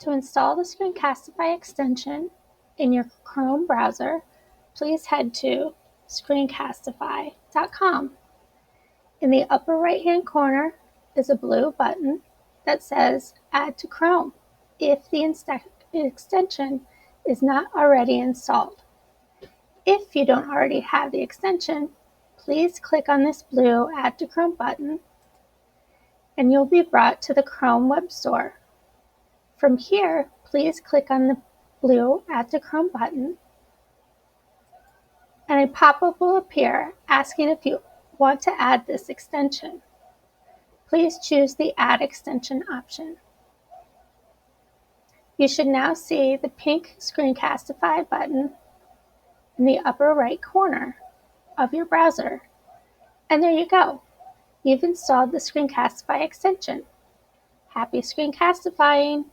To install the Screencastify extension in your Chrome browser, please head to Screencastify.com. In the upper right-hand corner is a blue button that says Add to Chrome if the extension is not already installed. If you don't already have the extension, please click on this blue Add to Chrome button and you'll be brought to the Chrome Web Store. From here, please click on the blue Add to Chrome button and a pop-up will appear asking if you want to add this extension. Please choose the Add Extension option. You should now see the pink Screencastify button in the upper right corner of your browser. And there you go. You've installed the Screencastify extension. Happy screencastifying!